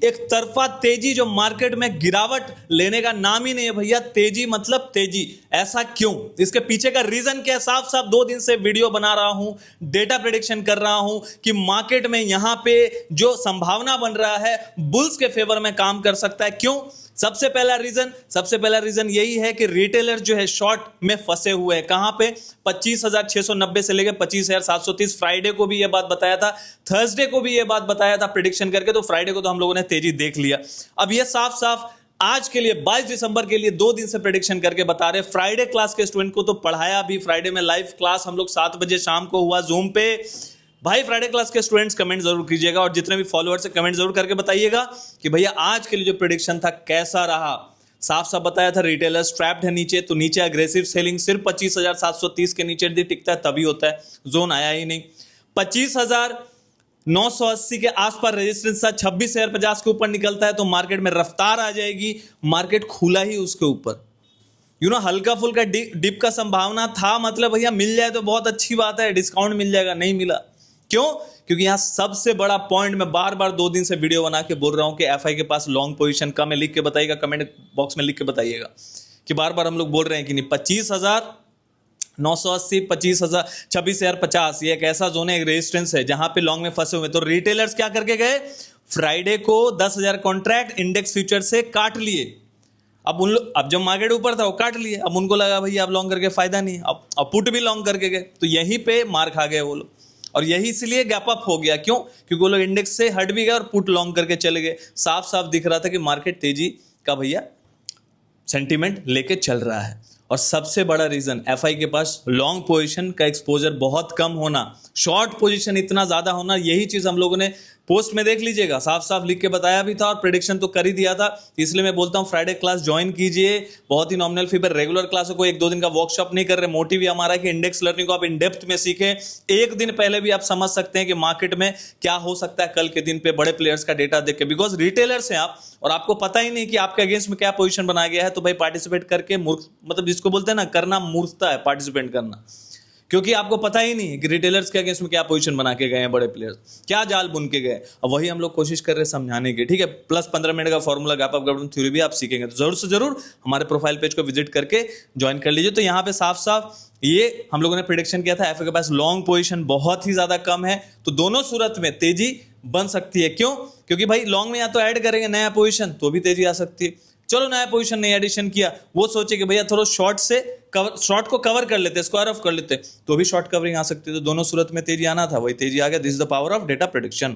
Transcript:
एक तरफा तेजी जो मार्केट में गिरावट लेने का नाम ही नहीं है भैया। तेजी मतलब तेजी, ऐसा क्यों? इसके पीछे का रीजन क्या है? साफ साफ 2 दिन से वीडियो बना रहा हूं, डेटा प्रेडिक्शन कर रहा हूं कि मार्केट में यहां पे जो संभावना बन रहा है बुल्स के फेवर में काम कर सकता है। क्यों? सबसे पहला रीजन यही है कि रिटेलर जो है शॉर्ट में फंसे हुए हैं। कहां पे? 25,690 से लेकर 25,730। फ्राइडे को भी यह बात बताया था, थर्सडे को भी यह बात बताया था प्रेडिक्शन करके, तो फ्राइडे को तो हम लोगों ने तेजी देख लिया। अब यह साफ साफ आज के लिए 22 दिसंबर के लिए 2 दिन से प्रेडिक्शन करके बता रहे। फ्राइडे क्लास के स्टूडेंट को तो पढ़ाया भी, फ्राइडे में लाइव क्लास हम लोग 7 बजे शाम को हुआ जूम पे। भाई फ्राइडे क्लास के स्टूडेंट्स कमेंट जरूर कीजिएगा और जितने भी फॉलोअर्स हैं कमेंट जरूर करके बताइएगा कि भैया आज के लिए जो प्रेडिक्शन था कैसा रहा। साफ साफ बताया था रिटेलर्स ट्रैप्ड है नीचे, तो नीचे अग्रेसिव सेलिंग सिर्फ 25,730 के नीचे यदि टिकता है तभी होता है, जोन आया ही नहीं। 25,980 के आसपास रेजिस्टेंस था, 26,050 के ऊपर निकलता है तो मार्केट में रफ्तार आ जाएगी। मार्केट खुला ही उसके ऊपर, हल्का फुल्का डिप का संभावना था, मतलब भैया मिल जाए तो बहुत अच्छी बात है, डिस्काउंट मिल जाएगा, नहीं मिला। क्यों? क्योंकि यहां सबसे बड़ा पॉइंट मैं बार बार 2 दिन से वीडियो बना के बोल रहा हूं कि एफआई के पास लॉन्ग पोजीशन कम है। लिख के बताइएगा, कमेंट बॉक्स में लिख के बताइएगा कि बार बार हम लोग बोल रहे हैं कि नहीं। 25,980, 25,000, 26,050 ये एक ऐसा जोन है, एक रेजिस्टेंस है जहां पे लॉन्ग में फंसे हुए। तो रिटेलर्स क्या करके गए? फ्राइडे को 10,000 कॉन्ट्रैक्ट इंडेक्स फ्यूचर से काट लिए। अब जब मार्केट ऊपर था वो काट लिए, अब उनको लगा भैया अब लॉन्ग करके फायदा नहीं, अब पुट भी लॉन्ग करके गए, तो यहीं पे मार खा गए वो लोग। और यही इसलिए गैप अप हो गया। क्यों? क्योंकि वो लोग इंडेक्स से हट भी गए और पुट लॉन्ग करके चले गए। साफ साफ दिख रहा था कि मार्केट तेजी का भैया सेंटीमेंट लेके चल रहा है। और सबसे बड़ा रीजन एफआई के पास लॉन्ग पोजीशन का एक्सपोजर बहुत कम होना, शॉर्ट पोजीशन इतना ज्यादा होना, यही चीज हम लोगों ने पोस्ट में देख लीजिएगा, साफ साफ लिख के बताया भी था और प्रेडिक्शन तो कर ही दिया था। इसलिए मैं बोलता हूं फ्राइडे क्लास ज्वाइन कीजिए, बहुत ही नॉमिनल फी पर। रेगुलर क्लासों को 1-2 दिन का वर्कशॉप नहीं कर रहे। मोटिव भी हमारा है कि इंडेक्स लर्निंग को आप इन डेप्थ में सीखें। एक दिन पहले भी आप समझ सकते हैं कि मार्केट में क्या हो सकता है कल के दिन पे बड़े प्लेयर्स का डेटा देख के, बिकॉज रिटेलर्स हैं आप और आपको पता ही नहीं कि आपके अगेंस्ट में क्या पोजीशन बनाया गया है। तो भाई पार्टिसिपेट करके मतलब जिसको बोलते हैं ना, करना मूर्खता है पार्टिसिपेट करना, क्योंकि आपको पता ही नहीं है कि रिटेलर्स के अगेंस्ट में क्या पोजीशन बना के गए हैं बड़े प्लेयर्स, क्या जाल बुन के गए। अब वही हम लोग कोशिश कर रहे हैं समझाने की, ठीक है। प्लस 15 मिनट का formula gap up government theory भी आप सीखेंगे, तो जरूर से जरूर हमारे प्रोफाइल पेज को विजिट करके ज्वाइन कर लीजिए। तो यहाँ पे साफ साफ ये हम लोगों ने प्रेडिक्शन किया था, एफए के पास लॉन्ग पोजीशन बहुत ही ज्यादा कम है, तो दोनों सूरत में तेजी बन सकती है। क्यों? क्योंकि भाई लॉन्ग में या तो ऐड करेंगे नया पोजीशन तो भी तेजी आ सकती है। चलो नया पोजीशन नहीं एडिशन किया, वो सोचे कि भैया थोड़ा शॉर्ट को कवर कर लेते, स्क्वायर ऑफ कर लेते, तो भी शॉर्ट कवरिंग आ सकती है। तो दोनों सूरत में तेजी आना था, वही तेजी आ गया। This is the power of data prediction.